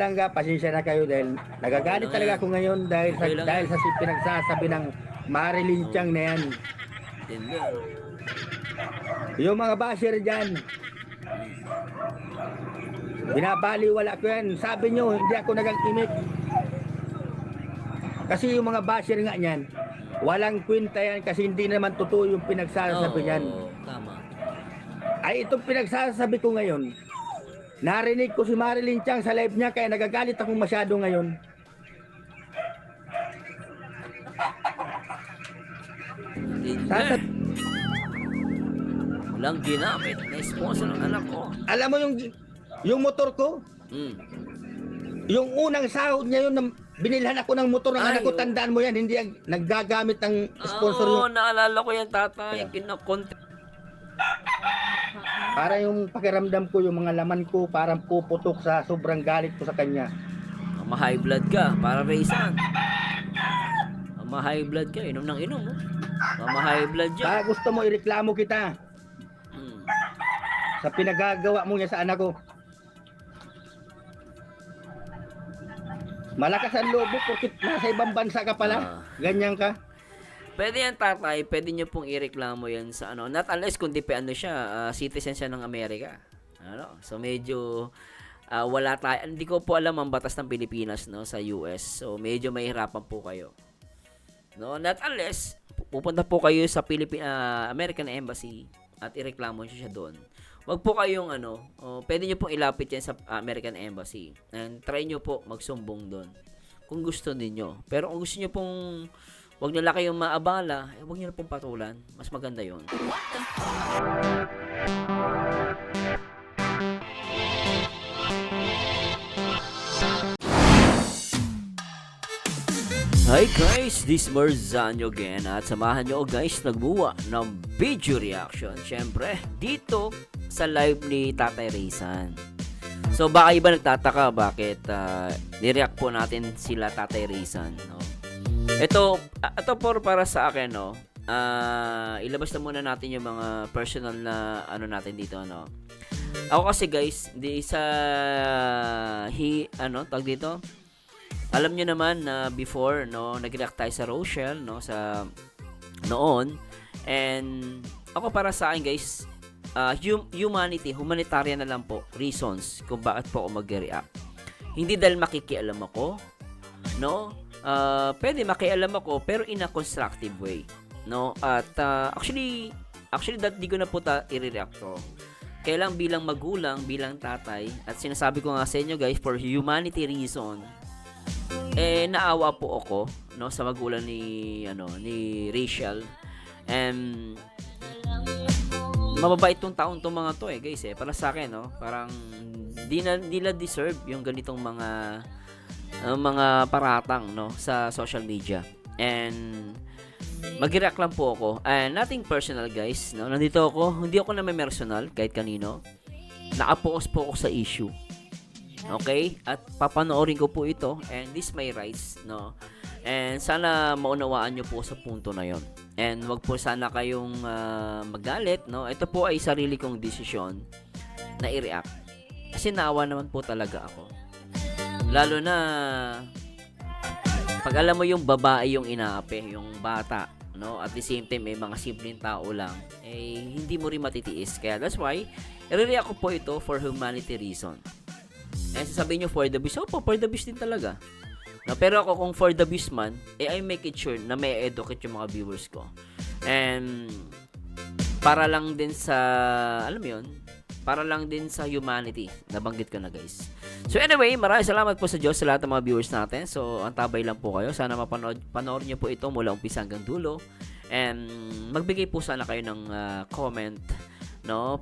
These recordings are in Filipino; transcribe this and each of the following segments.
Langga, pasensya na kayo dahil nagagalit talaga ako ngayon dahil sa pinagsasabi ng Marilyn Chang na yan. Tindi, ano? Yung mga basher dyan, binabaliwala ko yan. Sabi nyo, hindi ako nagangkimik. Kasi yung mga basher nga yan, walang kwenta yan kasi hindi naman totoo yung pinagsasabi yan. Tama. Ay itong pinagsasabi ko ngayon, narinig ko si Marilyn Chang sa live niya kaya nagagalit ako masyado ngayon. Tindi. Walang ginamit na sponsor ng anak ko. Alam mo yung motor ko? Yung unang sahod niya yun, binilhan ako ng motor ng anak ko, tandaan mo yan, hindi ang naggagamit ng sponsor Oo, yun. naalala ko yan, tatay. Kinakonti. Para yung pakiramdam ko, yung mga laman ko, parang puputok sa sobrang galit ko sa kanya. Ma-high blood ka, para raisan. Ma-high blood ka, inom ng inom. Ma-high blood dyan. Kaya gusto mo ireklamo kita sa pinagagawa mo niya sa anak ko. Malakas ang loob mo porque nasa ibang bansa ka pala. Ganyan ka. Pwede yan, tatay. Pwede nyo pong ireklamo yan sa ano. Not unless kung di pa ano siya, citizen siya ng Amerika. Ano? So medyo wala tayo. Hindi ko po alam ang batas ng Pilipinas, no, sa US. So medyo mahirapan po kayo. No, not unless pupunta po kayo sa American Embassy at ireklamo niyo siya doon. Wag po kayong pwede niyo pong ilapit yan sa American Embassy and try niyo po magsumbong doon kung gusto niyo. Pero kung gusto niyo pong wag nila kayong maabala, wag niyo na pong patulan. Mas maganda 'yon. Hi guys, this is Marzano again at samahan nyo guys nagbuwa ng video reaction syempre dito sa live ni Tatay Rizan. So baka iba nagtataka bakit nireact po natin sila Tatay Rizan, no? Ito para sa akin, no. Ilabas na muna natin yung mga personal na natin dito, no. Ako kasi guys, di sa tag dito. Alam niyo naman na before, no, nag-react tayo sa Rochelle, no, sa noon. And ako para sa akin guys, humanitarian na lang po reasons kung bakit po ako mag-react. Hindi dahil makikialam ako, no? Pwede makialam ako pero in a constructive way, no? At actually that di ko na po i-react to. Kailang bilang magulang, bilang tatay, at sinasabi ko nga sa inyo guys, for humanity reason, naawa po ako, no, sa magulang ni Rachel. Mababait tong taon tong mga to guys para sa akin, no, parang di na deserve yung ganitong mga paratang, no, sa social media. And mag-react lang po ako, and nothing personal guys, no. Nandito ako, hindi ako na may personal kahit kanino. Nakapokus po ako sa issue. Okay? At papanoorin ko po ito and this my rights, no? And sana maunawaan nyo po sa punto na yon. And wag po sana kayong magalit, no? Ito po ay sarili kong desisyon na i-react. Kasi naawa naman po talaga ako. Lalo na pag alam mo yung babae yung inaapi, yung bata, no? At the same time may mga simpleng tao lang, hindi mo rin matitiis. Kaya that's why i-react ko po ito for humanity reason. And sasabihin nyo for the views, for the views din talaga. No, pero ako kung for the views man, I make it sure na may educate yung mga viewers ko. And para lang din sa, alam mo yun, para lang din sa humanity. Nabanggit ko na guys. So anyway, maraming salamat po sa Diyos sa lahat ng mga viewers natin. So antabay lang po kayo. Sana panoorin nyo po ito mula umpisa hanggang dulo. And magbigay po sana kayo ng comment, no,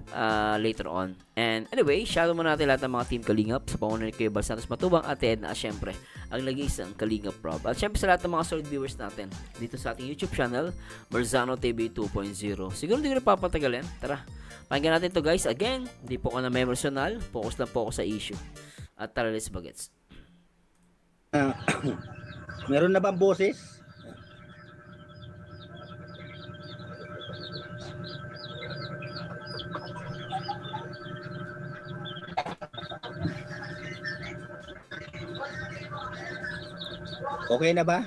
later on. And anyway, shoutout muna natin lahat ng mga team Kalingap sa pangunan ni Kuya Bal Santos Matubang at Edna, syempre ang nag-iisang Kalingap Rob. At syempre sa lahat ng mga solid viewers natin dito sa ating YouTube channel, Marzano TV 2.0. Siguro hindi ko na papatagalin. Tara, pakinggan natin to guys. Again, hindi po ako na personal, focus lang po ako sa issue. At tara, let's bagets. Meron na bang boses? Okay na ba?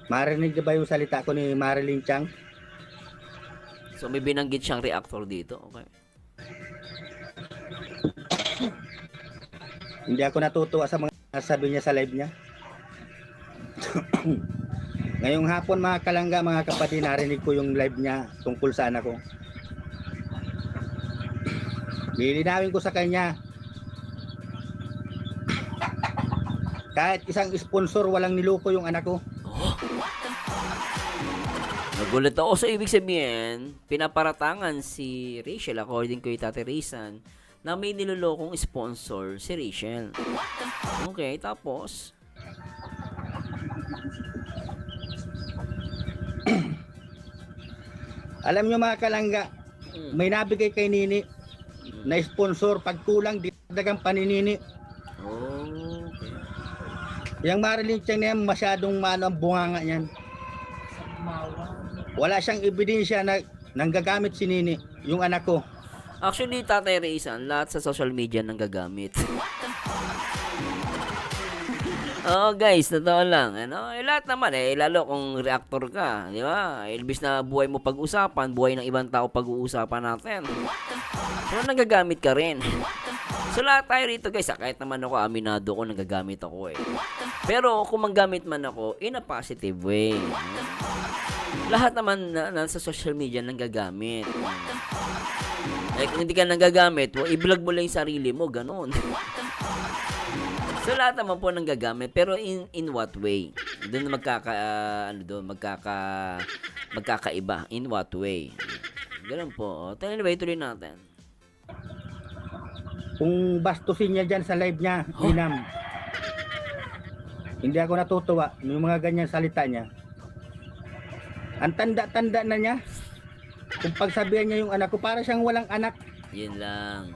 Marinig na ba yung salita ko ni Marilyn Chang? So may binanggit siyang reactor dito. Okay. Hindi ako natutuwa sa mga sabi niya sa live niya. Ngayong hapon mga kalangga, mga kapatid, narinig ko yung live niya tungkol sa anak ko. Lilinawin ko sa kanya, kahit isang sponsor walang niloko yung anak ko. Nagulat ako. So, ibig sabihin, pinaparatangan si Rachel, according kay Tate Rizan, na may nilolokong sponsor si Rachel. Okay, tapos? Alam nyo mga kalangga, may nabigay kay Nini na sponsor, pag kulang, dagang paninini. Okay. Yung Marilyn Chang na yan, masyadong ang bunganga niyan. Wala siyang ebidensya na nanggagamit si Nini, yung anak ko. Actually, Tatay Rizan, lahat sa social media nang gagamit. Oo guys, totoo lang. Ano? Lahat naman lalo kung reactor ka, di ba? Ilbis na buhay mo pag-usapan, buhay ng ibang tao pag-uusapan natin. So, nagagamit ka rin. So, lahat tayo rito guys, kahit naman ako, aminado ko, nagagamit ako Pero, kung manggamit man ako, in a positive way. Lahat naman nasa social media nanggagamit. Kung hindi ka nanggagamit, i-vlog mo lang yung sarili mo, ganun. So, lahat naman po nanggagamit, pero in what way? Doon magkakaiba. In what way? Ganun po. Anyway, tuloy natin. Kung bastusin niya dyan sa live niya, Inam, hindi ako natutuwa. Yung mga ganyan salita niya. Ang tanda-tanda na niya. Kung pagsabihan niya yung anak ko, para siyang walang anak. Yun lang.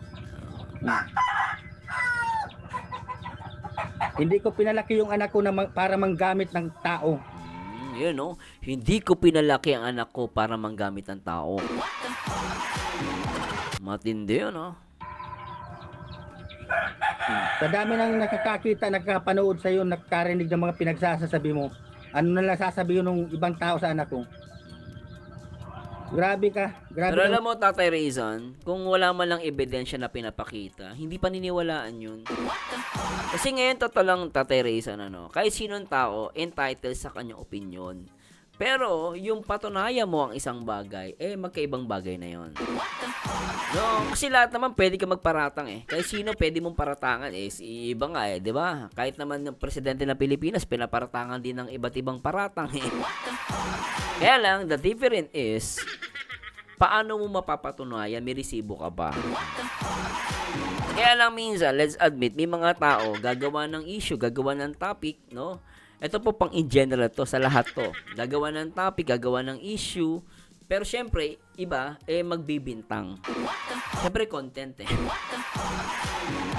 Hindi ko pinalaki yung anak ko na para manggamit ng tao. Yun, no? Hindi ko pinalaki ang anak ko para manggamit ng tao. Matindi yun, no? Sa dami ng nakakakita, nakapanood sa iyo, nakarinig ng mga pinagsasabi mo, ano na lang sasabihin ng ibang tao sa anak ko? Grabe ka. Grabe. Pero alam mo, Tatay Rizan, kung wala man lang ebidensya na pinapakita, hindi paniniwalaan yun. Kasi ngayon, totoo lang, Tatay Rizan, kahit sinong tao, entitled sa kanyang opinion. Pero, yung patunayan mo ang isang bagay, magkaibang bagay na yon. No, kasi lahat naman pwede ka magparatang Kahit sino pwede mong paratangan si iba nga di ba? Kahit naman ng presidente ng Pilipinas, pinaparatangan din ng iba't ibang paratang Kaya lang, the difference is, paano mo mapapatunayan, may resibo ka ba? Kaya lang minsan, let's admit, may mga tao gagawa ng issue, gagawa ng topic, no? Ito po pang in general to, sa lahat to. Gagawa ng topic, gagawa ng issue, pero syempre, iba, magbibintang. Syempre, content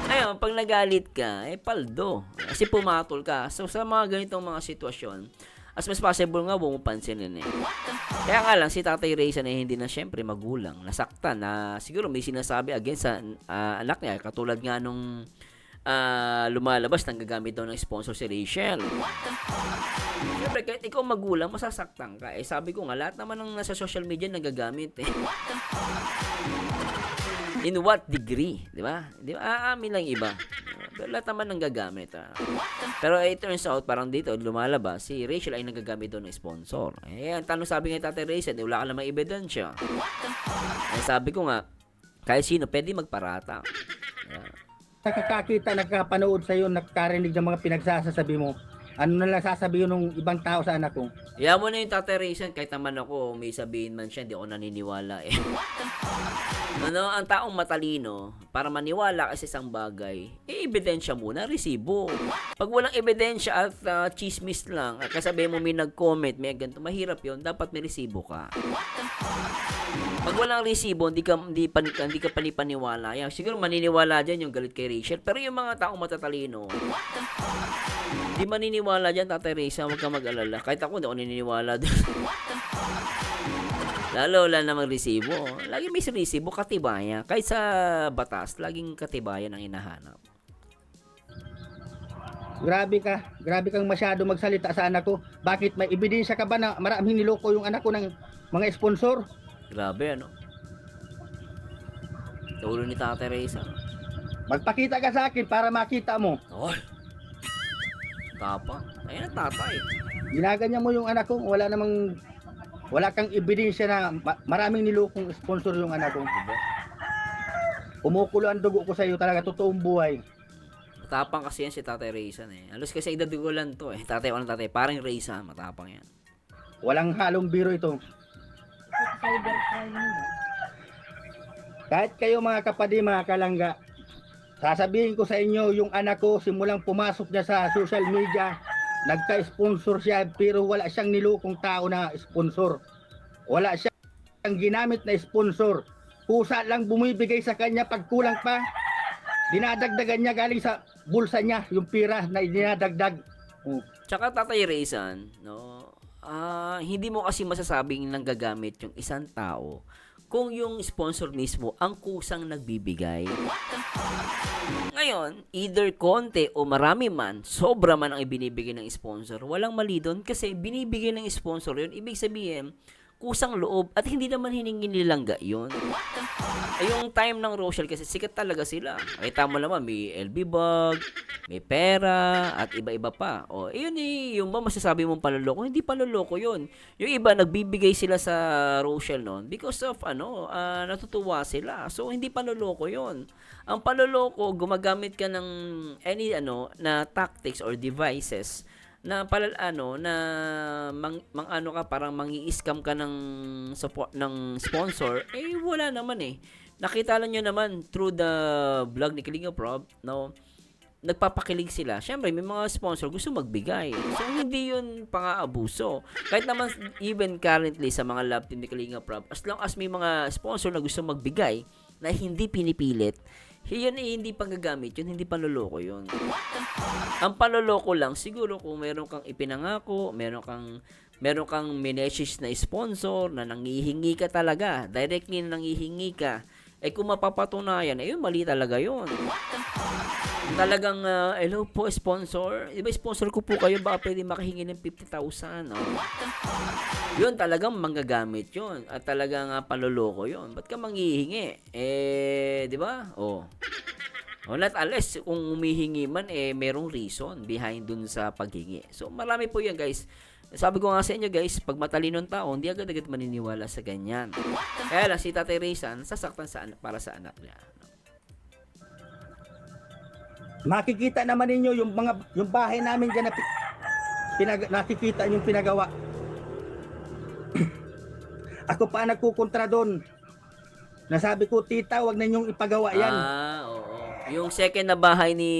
Ngayon, pag nagalit ka, paldo. Kasi pumatol ka. So, sa mga ganitong mga sitwasyon, as mas possible nga, huwag mo pansinin Kaya nga lang, si Tatay Rizan hindi na syempre magulang. Nasaktan na siguro may sinasabi against sa anak niya. Katulad nga nung lumalabas, nanggagamit daw ng sponsor si Rachel. Siyempre, kahit ikaw magulang, masasaktan ka. Sabi ko nga, lahat naman ng nasa social media nagagamit In what degree? Di ba? Aamin lang iba. Pero lahat naman nanggagamit. Pero it turns out, parang dito, lumalabas, si Rachel ay nagagamit doon ng sponsor. Ang tanong sabi nga Tatay Rizan, wala ka namang ebidensya. Sabi ko nga, kahit sino, pwede magparata. Nakakakita, nakapanood sa iyo, nakarinig ng mga pinagsasabi mo, ano na lang sasabihin ng ibang tao sa anak ko? Iyan mo na yung Tatay Rizan, kahit naman ako, may sabihin man siya, hindi ako naniniwala ang taong matalino, para maniwala ka sa isang bagay, ebidensya muna, resibo. Pag walang ebidensya at chismis lang, kasabihin mo may nag-comment, may ganito, mahirap yon, dapat may resibo ka. Pag walang resibo, hindi ka panipaniwala. Siguro maniniwala dyan yung galit kay Rachel. Pero yung mga taong matatalino, di maniniwala dyan, Tatay Rizan, huwag ka mag-alala. Kahit ako, hindi ako naniniwala doon. Lalo, wala namang resibo. Lagi may resibo, katibayan. Kahit sa batas, laging katibayan ang hinahanap. Grabe kang masyado magsalita sa anak ko. Bakit, may ebidensya ka ba na maraming niloko yung anak ko ng mga sponsor? Grabe, ano? Sa ulo ni Tatay Reza. Magpakita ka sa akin para makita mo. Oy! Tapang. Ayun ang tatay. Ginaganyan mo yung anak ko, wala kang ebidensya na maraming nilokong sponsor yung anak ko. Diba? Kumukulo ang dugo ko sa iyo, talaga totoong buhay. Matapang kasi yan si Tatay Reza eh. Halos kasi edad ko lang to eh. Tatay, walang tatay. Parang Reza, matapang yan. Walang halong biro ito. Kahit kayo mga kapatid, mga kalangga, sasabihin ko sa inyo, yung anak ko simulang pumasok niya sa social media, nagka-sponsor siya, pero wala siyang nilukong tao na sponsor. Wala siyang ginamit na sponsor. Pusa lang bumibigay sa kanya, pag kulang pa, dinadagdagan niya galing sa bulsa niya, yung pira na dinadagdag. Tsaka Tatay Reza, no? Hindi mo kasi masasabing nanggagamit yung isang tao kung yung sponsor mismo ang kusang nagbibigay. Ngayon, either konti o marami man, sobra man ang ibinibigay ng sponsor, walang mali doon kasi binibigay ng sponsor yun. Ibig sabihin, kusang loob at hindi naman hiningi nilangga yun. Ay, yung time ng Rochelle kasi sikat talaga sila. Kita mo naman, may LB bag, may pera, at iba-iba pa. O, yun yung ba masasabi mong paloloko? Hindi paloloko yun. Yung iba, nagbibigay sila sa Rochelle noon because of, natutuwa sila. So, hindi paloloko yun. Ang paloloko, gumagamit ka ng na tactics or devices na ka parang mangi-scam ka ng support ng sponsor, wala naman eh. Nakita lang nyo naman through the vlog ni Kalinga Prab, no? Nagpapakilig sila. Syempre, may mga sponsor gusto magbigay. So, hindi yun pang-aabuso. Kahit naman, even currently sa mga love team ni Kalinga Prab, as long as may mga sponsor na gusto magbigay, na hindi pinipilit, yun hindi panggagamit yun, hindi panloloko yun. Ang panloloko lang, siguro kung meron kang ipinangako, meron kang message na sponsor, na nangihingi ka talaga, directly na nangihingi ka, kung mapapatunayan, yun, mali talaga yun. Talagang, hello po, sponsor. Diba, sponsor ko po kayo, baka pwede makahingi ng 50,000, no? Yun, talagang manggagamit yun. At talagang panloloko yun. Ba't ka manghihingi? Di ba? Not unless, kung humihingi man, merong reason behind dun sa paghingi. So, marami po yan, guys. Sabi ko nga sa inyo, guys, pag matalinong tao, hindi agad-agad maniniwala sa ganyan. Kaya lang, si Tatay Reza, sasaktan para sa anak niya. Makikita naman ninyo yung bahay namin diyan na nakikita yung pinagawa. Ako pa nagkukontra doon. Nasabi ko, tita, wag na ninyong ipagawa yan. Oo. Yung second na bahay ni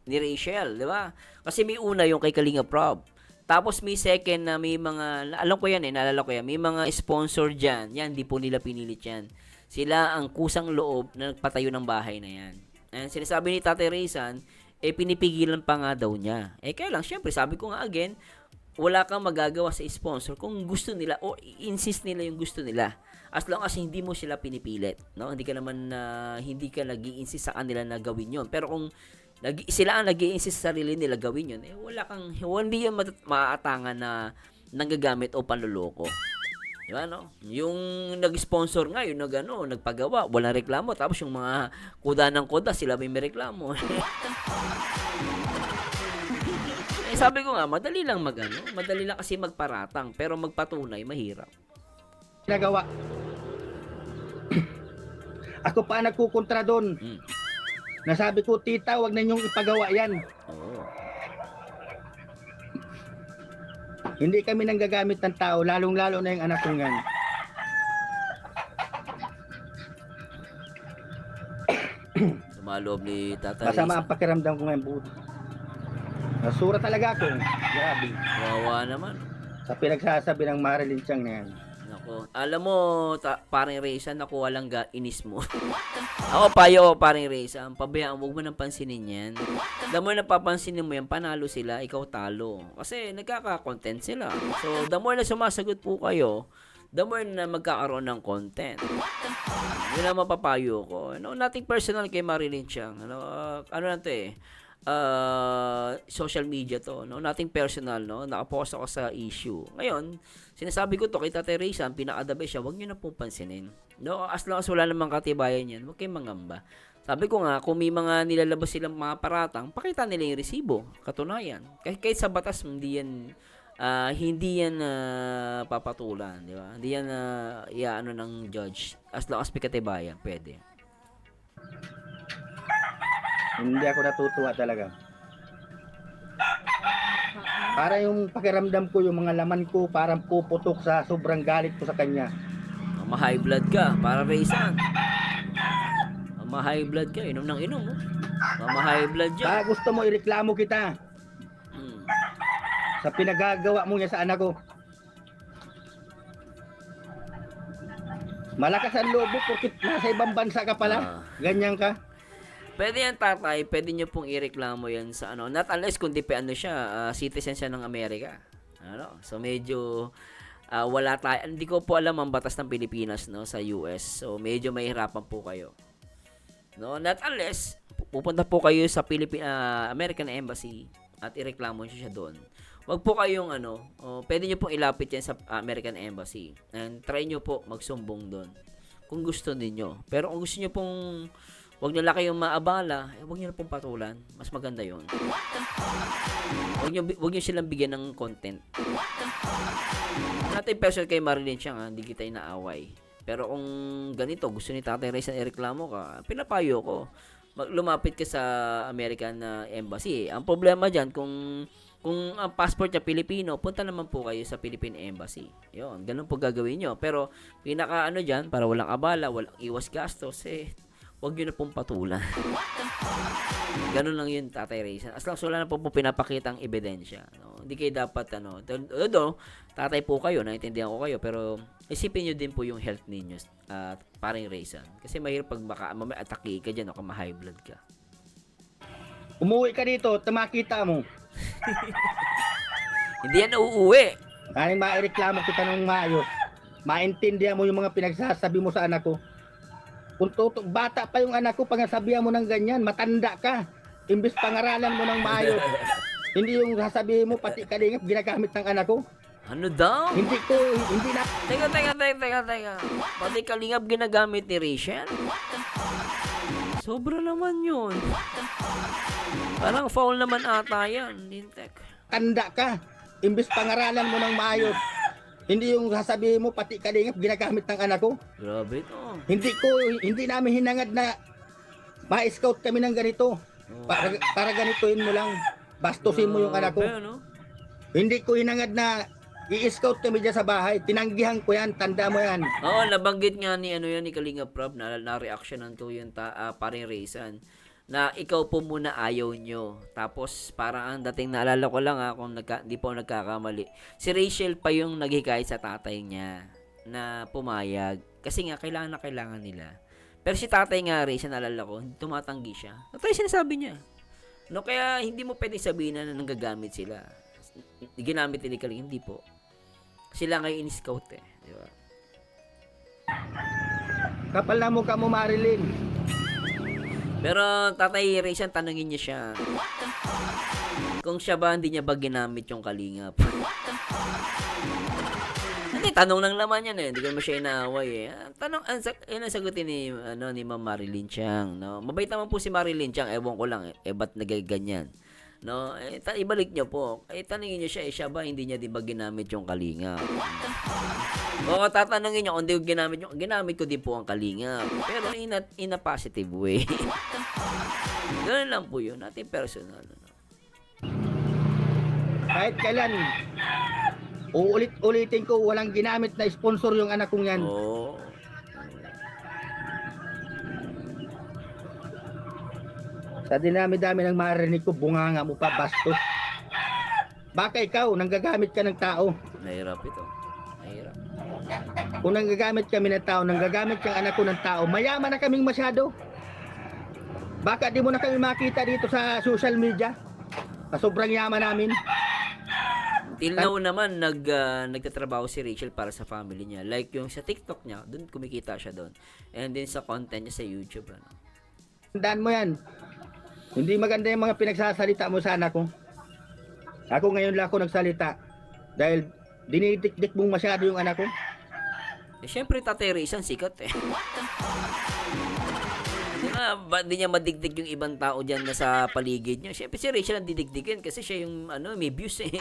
Rachel, di ba? Kasi may una yung kay Kalinga Prab. Tapos may second na may mga, alam ko yan naalala ko yan, may mga sponsor dyan. Yan, di po nila pinilit yan. Sila ang kusang loob na nagpatayo ng bahay na yan. And sinasabi ni Tatay Reza, pinipigilan pa nga daw niya. Kaya lang, syempre, sabi ko nga again, wala kang magagawa sa sponsor kung gusto nila o insist nila yung gusto nila. As long as hindi mo sila pinipilit, no? Hindi ka naman hindi ka nag-i-insist sa kanila na gawin 'yon. Pero kung sila ang nag-i-insist sa sarili nila gawin 'yon, hindi yan maaatangan na nanggagamit o panloloko. Di ba, no? Yung nag-sponsor nga, yung nagpagawa, walang reklamo. Tapos yung mga kuda ng kuda, sila may reklamo. Sabi ko nga, madali lang madali lang kasi magparatang, pero magpatunay, mahirap. Nagawa. Ako pa nagkukontra doon. Nasabi ko, tita, wag na ninyong ipagawa yan. Oo. Hindi kami nanggagamit ng tao, lalong-lalo na yung anak ko yan. Sumaloob ni Tatay Reza. Masama ang pakiramdam ko ngayon, buti. Nasura talaga ako. Grabe. Wawa naman. Sa pinagsasabi ng Marilyn Chang na yan. Nako. Alam mo, parang Reza, nakuha lang inis mo. Ako payo, parang Reza, pabayaan, huwag mo nang pansinin yan. The more napapansinin mo yan, panalo sila, ikaw talo. Kasi nagkaka-content sila. So, the more na sumasagot po kayo, the more na magkakaroon ng content. Yun ang mapapayo ko. Nothing personal kay Marilyn Chang. Ano lang to social media to, no? Nothing personal, no? Nakapost ako sa issue. Ngayon, sinasabi ko to kay Tate Raysan, pinaka-the best siya, huwag niyo na pong pansinin. No? As long as wala namang katibayan yan, huwag kayong mangamba. Sabi ko nga, kung may mga nilalabas silang mga paratang, pakita nila yung resibo. Katunayan. Kahit sa batas, hindi yan papatulan, di ba? Hindi yan iaano ng judge. As long as may katibayan, pwede. Hindi ako natutuwa talaga. Para yung pakiramdam ko, yung mga laman ko, parang puputok sa sobrang galit ko sa kanya. Ma-high blood ka, para Raysan. Ma-high blood ka, inom ng inom. Oh. Ma-high blood dyan. Gusto mo ireklamo kita sa pinagagawa mo niya sa anak ko. Malakas ang loob mo porque nasa ibang bansa ka pala. Ganyan ka. Pwede yan, tatay. Pwede nyo pong ireklamo yan sa ano. Not unless kung di pa ano siya, citizen siya ng Amerika. Ano? So medyo wala tayo. Hindi ko po alam ang batas ng Pilipinas, no, sa US. So medyo mahirapan po kayo. No, not unless pupunta po kayo sa American Embassy at ireklamo niyo siya doon. Wag po kayong pwede niyo pong ilapit yan sa American Embassy and try niyo po magsumbong doon kung gusto niyo. Pero kung gusto niyo pong wag nila kayong maabala, wag niyo na pong patulan. Mas maganda 'yon. Wag niyo silang bigyan ng content. Natin personal kay Marilyn siya, hindi kita inaaway. Pero kung ganito, gusto ni Tatay Raysan ireklamo ka, pinapayo ko. Lumapit ka sa American Embassy. Ang problema diyan kung ang passport niya Pilipino, punta naman po kayo sa Philippine Embassy. 'Yon, ganun po gagawin niyo. Pero pinaka diyan para walang abala, walang iwas gastos wag yun na pong patulan. Ganun lang yun, Tatay Raysan. As long as wala na po pinapakitang ebidensya. No? Hindi kayo dapat, tatay po kayo, naintindihan ko kayo, pero isipin nyo din po yung health ninyo, paring Raysan. Kasi mahirap pag mamaya atake ka dyan, ma-high blood ka. Umuwi ka dito, makita mo. Hindi yan uuwi. Kaning maireklamo kita ng maayos. Maintindihan mo yung mga pinagsasabi mo sa anak ko. Kung bata pa yung anak ko, pagsasabihan mo ng ganyan, matanda ka. Imbis pangaralan mo ng maayos. Hindi yung sasabihin mo, pati kalingap, ginagamit ng anak ko. Ano daw? Hindi na. Teka. Pati kalingap ginagamit ni Rachel? Sobra naman yun. Parang foul naman ata yan, Lintek. Tanda ka. Imbis pangaralan mo ng maayos. Hindi yung sasabihin mo, pati kalingap, ginagamit ng anak ko. Grabe to. Hindi namin hinangad na ma-scout kami ng ganito. Para ganituin mo lang. Bastusin mo yung anak ko. No? Hindi ko hinangad na i-scout kami dyan sa bahay. Tinanggihan ko yan. Tanda mo yan. Oo, nabanggit nga ni Kalinga Prab na reaksyonan to yung paring Raysan na ikaw po muna ayaw nyo. Tapos parang ang dating naalala ko lang kung di po nagkakamali. Si Rachel pa yung naghikayat sa tatay niya na pumayag. Kasi nga kailangan nila. Pero si tatay nga Rachel, naalala ko, tumatanggi siya. Ito yung sinasabi niya. No, kaya hindi mo pwedeng sabihin na nanggagamit sila. Ginamit ni Kalinga, hindi po. Sila nga yung in-scout di ba? Kapal na mukha mo, Marilyn. Pero Tatay Raysan, tanungin niya siya. Kung siya ba, hindi niya ba ginamit yung kalingap? Hindi, tanong lang naman yan hindi ko naman siya inaaway ang sagutin ni Ma'am Marilyn Chiang, no? Mabait naman po si Marilyn Chiang, ewan ko lang, ba't nagaganyan? No, ibalik niyo po. Tanungin niyo siya ba hindi niya di ba ginamit yung kalingap? O tatanungin niyo kung di ko ginamit ko din po ang kalingap. Pero in a positive way. Ganun lang po yun, natin personal. Kahit kailan, uulit-ulitin ko, walang ginamit na sponsor yung anak kong yan. Oo. Sa dinami-dami ng marinig ko, bunganga mo pa, bastos. Baka ikaw, nanggagamit ka ng tao. Mahirap ito. Mahirap. Kung nanggagamit kami ng tao, nanggagamit kang anak ko ng tao, mayaman na kaming masyado. Baka di mo na kami makita dito sa social media. Sa sobrang yaman namin. Till now naman, nagtatrabaho si Rachel para sa family niya. Like yung sa TikTok niya, dun kumikita siya doon. And then sa content niya sa YouTube. Tandaan mo yan. Hindi maganda yung mga pinagsasalita mo sa anak ko. Ako ngayon lang ako nagsalita. Dahil dinidikdik mong masyado yung anak ko. Eh, syempre, Tatay Rizal, sikat eh. Di ba, ba't di niya madigdig yung ibang tao dyan na sa paligid niya? Syempre, si Rachel ang didigdigin kasi siya yung, may views eh.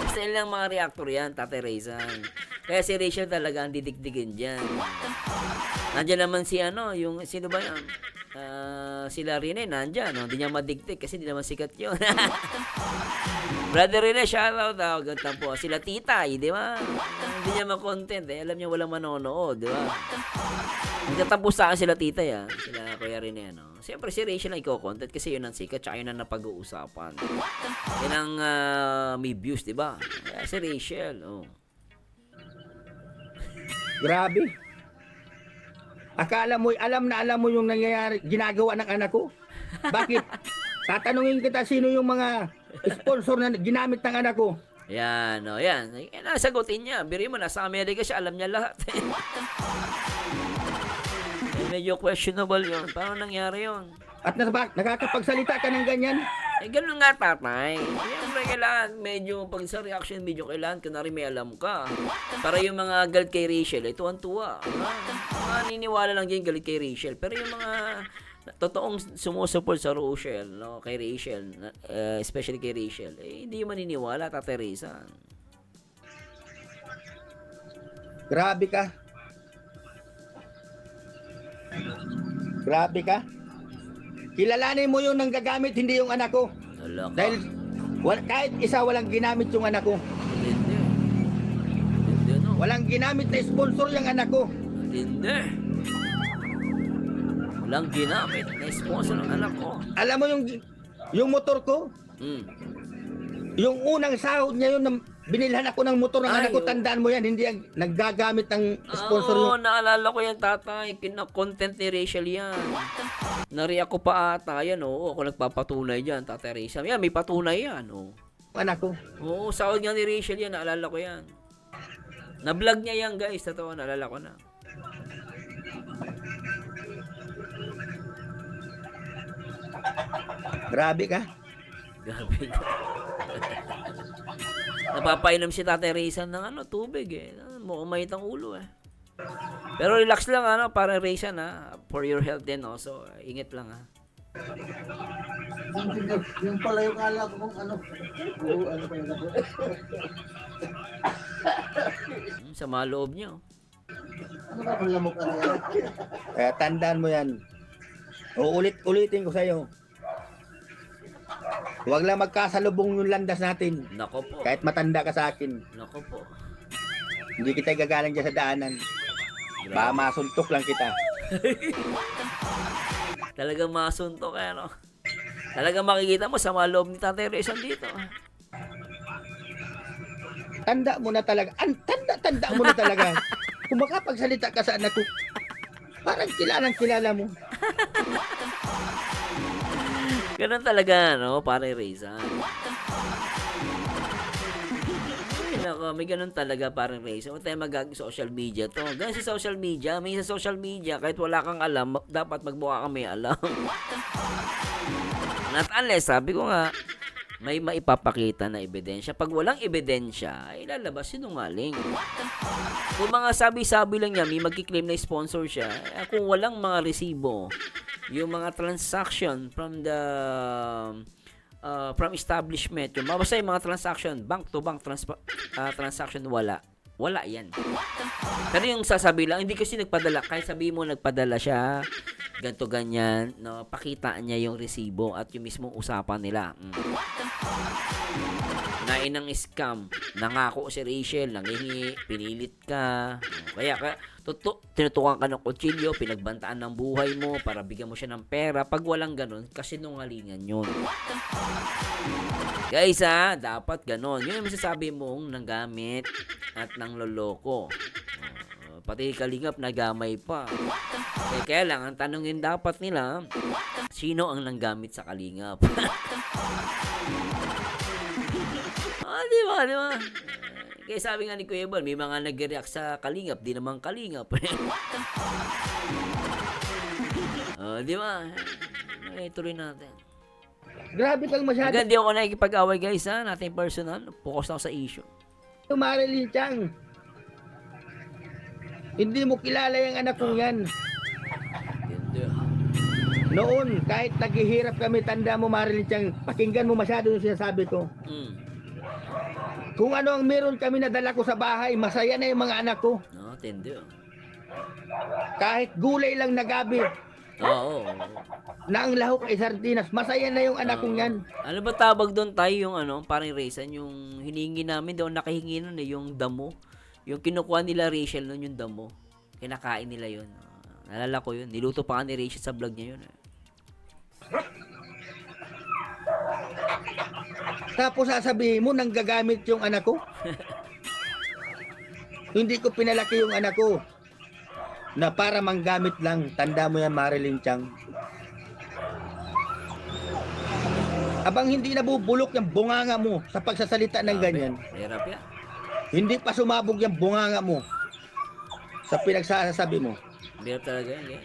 Style ng mga reactor yan, Tatay Rizal. Kaya si Rachel talaga ang didigdigin dyan. Nandiyan naman si yung, sino ba yan? Sila Rene, nandiyan, no? Hindi niya madigdig kasi hindi naman sikat yun. Brother Rene, shoutout daw. Gantan po. Sila Titay, di ba? Hindi niya ma-content eh. Alam niya walang manonood, di ba? Magtatapos sa akin sila Titay, Sila Kuya Rene, Siyempre si Rachel ang i-content kasi yun ang sikat tsaka yun ang napag-uusapan. Yan ang may views, di ba? Kaya si Rachel, Grabe. Akala mo, alam mo yung nangyayari, ginagawa ng anak ko. Bakit? Tatanungin kita sino yung mga sponsor na ginamit ng anak ko. Yan, yan. Nasagutin niya. Biri mo, nasa Amerika siya, alam niya lahat. Medyo questionable yun. Paano nangyari yun? At nakakapagsalita ka ng ganyan? Ganun nga, tatay. Siyempre, kailangan medyo, pag sa reaction video, kailangan ka na rin may alam ka. Para yung mga galit kay Rachel, ay tuwan-tuwa. Mga niniwala lang dyan galit kay Rachel. Pero yung mga totoong sumusupport sa Rochelle, kay Rachel, especially kay Rachel, hindi maniniwala, Tatay Rizal. Grabe ka. Grabe ka. Kilalanin mo yung nanggagamit, hindi yung anak ko. Wala ka. Dahil kahit isa walang ginamit yung anak ko. Hindi. Hindi, no? Walang ginamit na sponsor yung anak ko. Hindi. Walang ginamit na sponsor ng anak ko. Alam mo yung motor ko? Yung unang sahod niya yun, binilhan ako ng motor ng anak ko, tandaan mo yan, hindi ang naggagamit ng sponsor yun. Naalala ko yan, tatay. Kina-content ni Rachel yan. Nariyak ko pa ata yan, ako nagpapatunay dyan, Tatay Rizal. Yan, may patunay yan, Anak ko. Oo, sahod nga ni Rachel yan, naalala ko yan. Na-vlog niya yan, guys, totoo, naalala ko na. Grabe ka. Grabe ka. Napapainom si Tatay Rizal ng tubig eh. Mukhang mait ang ulo eh. Pero relax lang para Rizal for your health din also. Ingat lang Yung pala yung ala ko kung ano pa yun ako. Sama loob niyo. Ano ba kung lamok ano yan? Kaya tandaan mo yan. Ulitin ko sa'yo. Huwag lang magkasalubong yung landas natin. Nako po. Kahit matanda ka sa akin. Nako po. Hindi kita gagalang dyan sa daanan. Baka masuntok lang kita. Talagang masuntok Talagang makikita mo sa loob ni Tatay Rizal dito. Tanda mo na talaga. Tanda mo na talaga. Kung makapagsalita ka sa anak ko, parang kilala mo. Ganun talaga, Pare Rizal. Ay, nako, may ganun talaga, Pare Rizal. Huwag tayo social media to. Ganun sa social media, may sa social media, kahit wala kang alam, dapat magbuka kang may alam. Not unless, sabi ko nga, may maipapakita na ebidensya. Pag walang ebidensya, ay lalabas sinungaling. Kung mga sabi-sabi lang niya, may magkiklaim na sponsor siya, kung walang mga resibo, yung mga transaction from the from establishment, yung basta yung mga transaction, bank to bank transaction, wala yan. Pero yung sasabi lang, hindi kasi nagpadala, kahit sabi mo nagpadala siya, ganto ganyan, pakita niya yung resibo at yung mismong usapan nila. Nainang scam, nangako si Rachel, nangihingi, pinilit ka, kaya tinutukan ka ng kutsilyo, pinagbantaan ng buhay mo para bigyan mo siya ng pera. Pag walang ganun, kasinungalingan yun. Guys dapat ganun. Yun yung masasabi mong nanggamit at nangloloko. Pati kalingap nagamay pa. Kaya lang, ang tanongin dapat nila, sino ang nanggamit sa kalingap? Di ba? Kaya sabi nga ni Kuya Bal, may mga nag-react sa kalingap, di naman kalingap. Di ba? tuloy natin. Grabe kang masyado, Hanggang di ako nakikipag-away guys ha, natin personal. Focus ako sa issue. Marilyn Chang. Hindi mo kilala yung anak kong yan. Hindi. Noon, kahit naghihirap kami, tanda mo Marilyn Chang, pakinggan mo masyado yung sinasabi ko. Mm. Kung ano ang meron kami na dala ko sa bahay, masaya na yung mga anak ko. No, tindi. Kahit gulay lang na gabi, Oo. na ang lahok ay sardinas, masaya na yung anak kong yan. Ano ba tawag doon tayo yung ano, parang Raisan, yung hiningi namin doon, nakahingi nun yung damo. Yung kinukuha nila Rachel nun, yung damo. Kinakain nila yun. Nalala ko yun. Niluto pa nga ni Rachel sa vlog niya yun. Tapos sasabihin mo, nang gagamit yung anak ko? Hindi ko pinalaki yung anak ko na para manggamit lang. Tanda mo yan, Marilyn Chang. Abang hindi nabubulok yung bunganga mo sa pagsasalita ng ganyan. Hirap yan. Hindi pa sumabog yung bunganga mo sa pinagsasabi mo. Hirap talaga yan. Eh.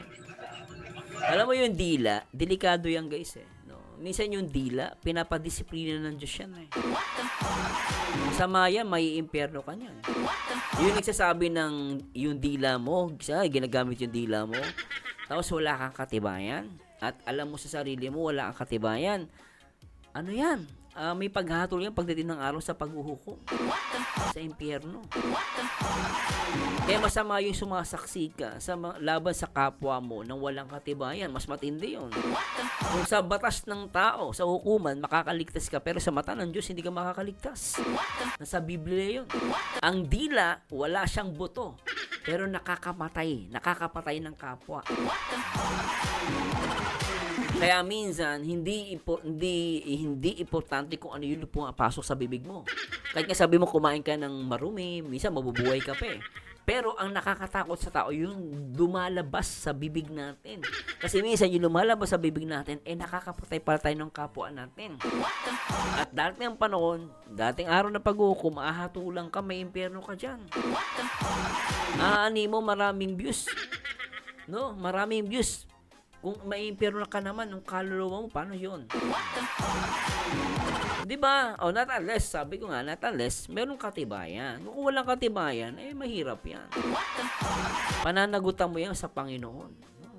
Alam mo yung dila, delikado yan guys eh. No? Minsan yung dila, pinapadisiplina ng Diyos yan eh. Sa maya, may impyerno ka niyan. Yung nagsasabi ng yung dila mo, ginagamit yung dila mo, tapos wala kang katibayan, at alam mo sa sarili mo, wala kang katibayan. Ano yan? May paghatol yan pagdating ng araw sa paghuhukom sa impyerno. Kaya masama yung sumasaksi ka sa laban sa kapwa mo nang walang katibayan. Mas matindi yun. Kung sa batas ng tao, sa hukuman, makakaligtas ka, pero sa mata ng Diyos, hindi ka makakaligtas. Nasa Biblia yun. Ang dila, wala siyang buto, pero nakakapatay ng kapwa. Kaya minsan, hindi importante kung ano yung pumapasok sa bibig mo. Kahit nga sabi mo kumain ka ng marumi, minsan mabubuhay ka pa eh. Pero ang nakakatakot sa tao, yung lumalabas sa bibig natin. Kasi minsan yung lumalabas sa bibig natin, nakakapatay pala tayo ng kapwa natin. At dating ang panahon, dating araw na pag-uhukom, ahatulang ka, may impyerno ka dyan. Ani mo, maraming views. No, maraming views. Kung may impyerno ka naman, yung kaluluwa mo, paano yun? Di ba? Not unless, sabi ko nga, not unless, merong katibayan. Kung walang katibayan, mahirap yan. Pananagutan mo yan sa Panginoon.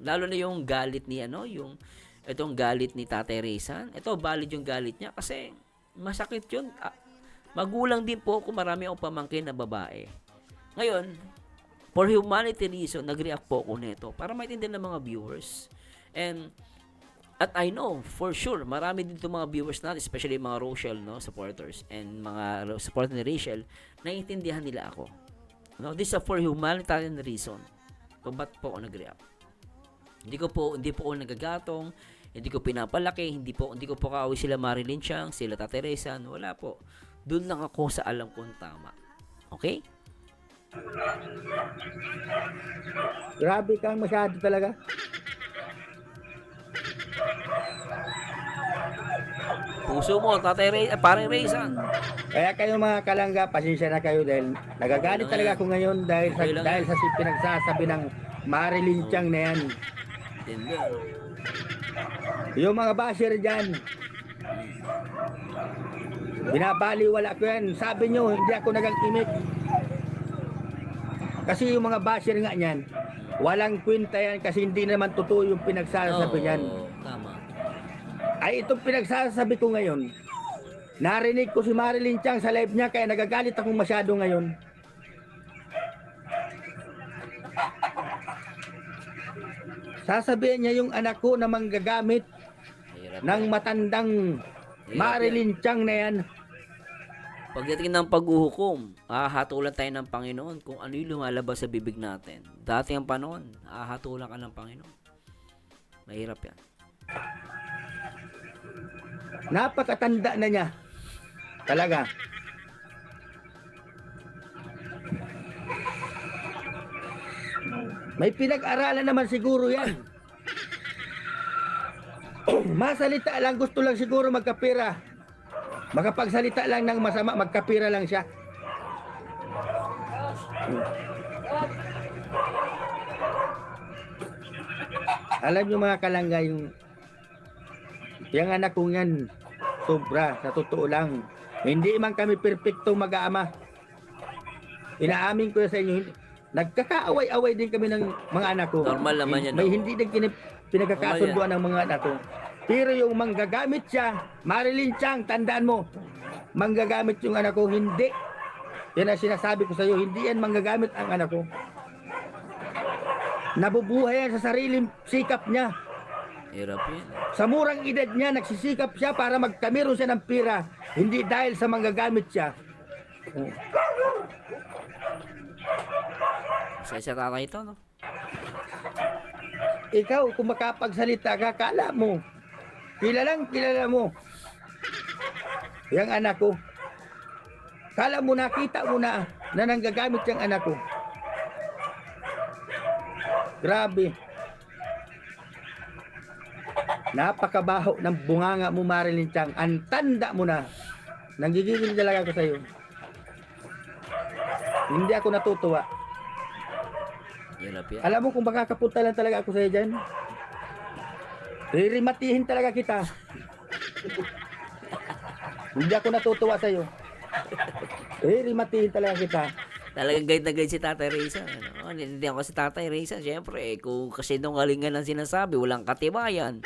Lalo na yung galit ni, itong galit ni Tatay Raisan. Ito, valid yung galit niya kasi masakit yun. Magulang din po kung marami akong pamangkin na babae. Ngayon, for humanity reason, nag-react po ako nito para maintindihan ng mga viewers. At I know, for sure, marami din itong mga viewers natin, especially mga Rochelle, supporters, and mga supporters ni Rachel, naiintindihan nila ako. This is for humanitarian reason. Kung ba't po ako nag-react. Hindi po ako nagagatong, hindi ko pinapalaki, hindi ko po kaaway sila Marilyn Chang, sila Tatay Raisan, wala po. Doon lang ako sa alam kong tama. Okay? Grabe kang masyado talaga. Puso mo, parang Raisan. Kaya kayo mga kalangga, pasensya na kayo dahil nagagalit talaga ako ngayon dahil sa pinagsasabi ng Marilyn Chang na yan. Hindi. Yung mga basher dyan, binabaliwala ko yan. Sabi nyo, hindi ako nagag-imik. Kasi yung mga basher nga yan, walang kwenta yan kasi hindi naman totoo yung pinagsasabi yan. Tama. Ay itong pinagsasabi ko ngayon, narinig ko si Marilyn Chang sa live niya kaya nagagalit akong masyado ngayon. Sasabihin niya yung anak ko na manggagamit ng matandang Marilyn Chang na yan. Pagdating ng paghuhukom, hahatulan tayo ng Panginoon kung ano yung lumalabas sa bibig natin. Dati ang panahon, hahatulan ka ng Panginoon. Mahirap yan. Napakatanda na niya. Talaga. May pinag-aralan naman siguro yan. Masalita lang, gusto lang siguro magkapira. Makapagsalita lang ng masama, magkapira lang siya. Alam nyo mga kalangga, yung Yung anak ko yan, sobra, sa totoo lang. Hindi man kami perpekto mag-aama. Inaamin ko sa inyo, nagkakaaway-away din kami ng mga anak ko. Normal naman yan, May no? hindi din pinagkakasunduan ng mga anak ko. Pero yung manggagamit siya, Marilyn Chang, tandaan mo, manggagamit yung anak ko, hindi. Yan ang sinasabi ko sa iyo, hindi yan manggagamit ang anak ko. Nabubuhay yan sa sariling sikap niya. Hirap yan. Sa murang edad niya, nagsisikap siya para magkamero siya ng pira. Hindi dahil sa manggagamit siya. Sa tatay ito, no? Ikaw, kung makapagsalita ka, kala mo. Kilala mo. Yang anak ko. Kala mo nakita mo na nanggagamit yung anak ko. Grabe. Napakabaho ng bunganga mo, Marilyn Chang. Ang tanda mo na. Nanggigigil talaga ako sa'yo. Hindi ako natutuwa. Hirap yan. Alam mo kung makakapunta lang talaga ako sa'yo dyan. Ririmatihin talaga kita. Hindi ako natutuwa sa'yo. Ririmatihin talaga kita. Talagang guide na guide si Tatay Raysan. Ano? Nanindihan ko si Tatay Raysan. Siyempre, kung kasi nungalingan ang sinasabi, walang katibayan.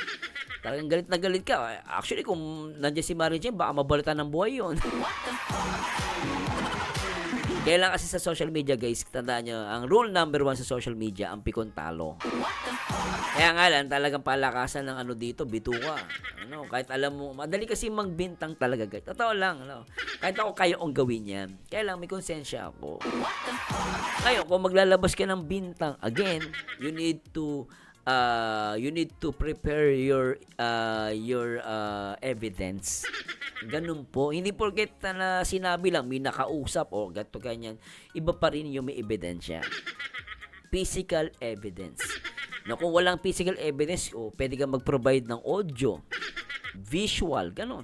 Talagang galit na galit ka. Actually, kung nandiyan si Mary Jane, baka mabalitan ng buhay yun. Kaya lang kasi sa social media, guys, tandaan nyo, ang rule number 1 sa social media, ang pikon talo. Kaya nga lang, talagang palakasan ng ano dito, bituka. Ano, kahit alam mo, madali kasi magbintang talaga, guys. Totoo lang, ano. Kahit ako kaya kong gawin yan. Kaya lang, may konsensya ako. Ngayon, kung maglalabas ka ng bintang, again, you need to prepare your evidence. Ganun po. Hindi porket na sinabi lang, may nakausap o gato ganyan. Iba pa rin yung may ebidensya. Physical evidence. No, kung walang physical evidence, pwede kang mag-provide ng audio, visual, ganun.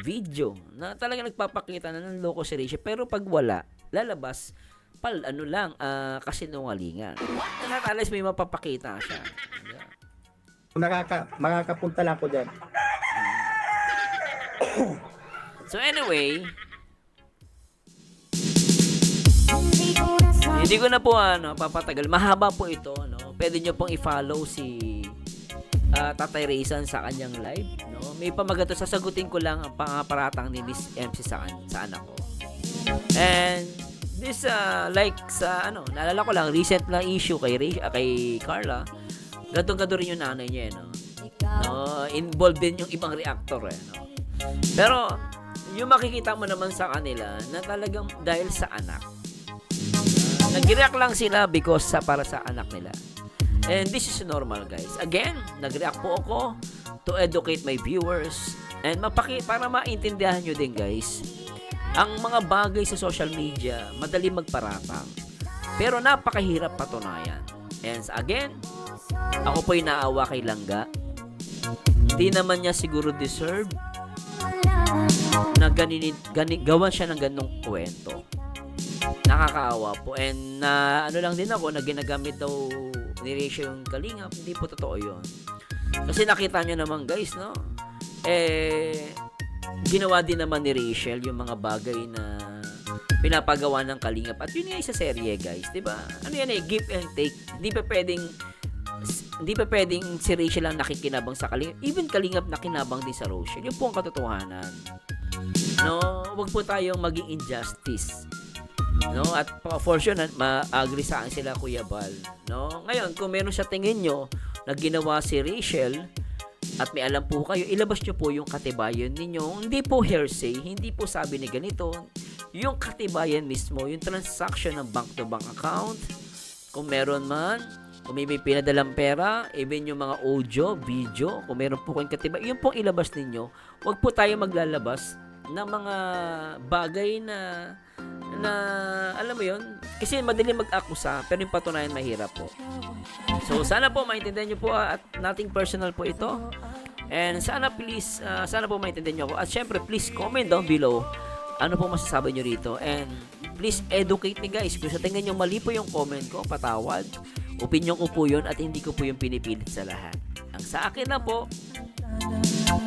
Video, na talaga nagpapakita na ng loko si Rachel. Pero pag wala, lalabas, kasinungalingan. At alas may mapapakita siya. Makakapunta lang ako dyan. So anyway, hindi ko na po papatagal. Mahaba po ito, no. Pwede niyo pong i-follow si Tatay Raysan sa kanyang live, no. May pamagato, sasagutin ko lang ang pangaparatang ni Miss MC sa anak ko. And this naalala ko lang recent na issue kay Carla. Gadong-gado rin yung nanay niya, no. Involved din yung ibang reactor, no. Pero yung makikita mo naman sa kanila na talagang dahil sa anak. Nag-react lang sila because para sa anak nila. And this is normal, guys. Again, nag-react po ako to educate my viewers and para maintindihan nyo din, guys. Ang mga bagay sa social media, madali magparatang. Pero napakahirap patunayan. And again, ako po'y naawa kay Langga. Hindi naman niya siguro deserve na gawan siya ng ganong kwento. Nakakaawa po. And lang din ako na ginagamit daw ni Rachel yung kalingap. Hindi po totoo yun. Kasi nakita nyo naman, guys, no? Ginawa din naman ni Rachel yung mga bagay na pinapagawa ng kalingap. At yun nga sa serye, guys. Diba? Ano yan give and take. Hindi pa pwedeng si Rachel lang nakikinabang sa kalingap. Even kalingap nakinabang din sa Rachel. Yun po ang katotohanan. No, wag po tayong maging injustice. No, at for sure ma-agree sa akin sila Kuya Bal. No, ngayon kung meron sa tingin nyo na ginawa si Rachel at may alam po kayo, ilabas nyo po yung katibayan ninyo. Hindi po hearsay, hindi po sabi ni ganito. Yung katibayan mismo, yung transaction ng bank-to-bank account, kung meron man, kung may pinadalang pera, even yung mga audio, video, kung meron po kayong katibayan, yun pong ilabas ninyo. Huwag po tayo maglalabas ng mga bagay na alam mo yun, kasi madali mag-akusa, pero yung patunayan mahirap po. So, sana po maintindihan nyo po at nothing personal po ito. And sana po maintindihan nyo ako. At syempre, please comment down below ano po masasabi nyo rito. And please educate me, guys. Kung sa tingin nyo mali po yung comment ko, patawad. Opinion ko po yun at hindi ko po yung pinipilit sa lahat. Ang sa akin na po,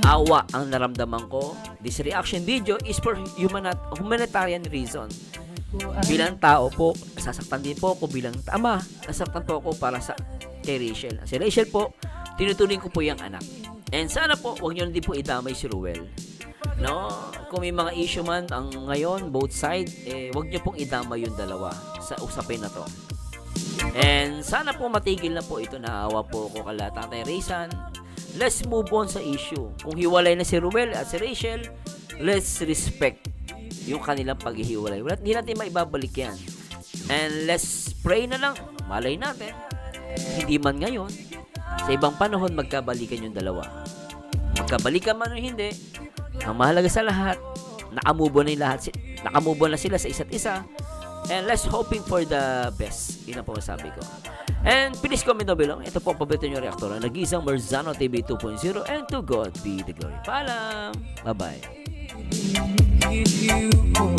Awa ang naramdaman ko. This reaction video is for humanitarian reason. Bilang tao po, sasaktan din po ako bilang ama. Nasaktan po ako para sa kay Rachel. Si Rachel po, tinuturing ko po yung anak. And sana po, huwag nyo din po idamay si Ruel. No? Kung may mga issue man ang ngayon, both side, huwag nyo pong idamay yung dalawa sa usapin na to. And sana po matigil na po ito. Naawa po ako kala Tatay Raysan. Let's move on sa issue. Kung hiwalay na si Ruel at si Rachel, let's respect yung kanilang paghihiwalay. Hindi natin maibabalik yan. And let's pray na lang. Malay natin. Hindi man ngayon. Sa ibang panahon, magkabalikan yung dalawa. Magkabalikan man o hindi, ang mahalaga sa lahat, nakamove on na sila sa isa't isa. And let's hoping for the best. Yun ang po masabi ko. And please comment down below. Ito po, paborito nyo reaktor. Nag-iisang Marzano TV 2.0. And to God be the glory. Paalam! Bye-bye. Need you.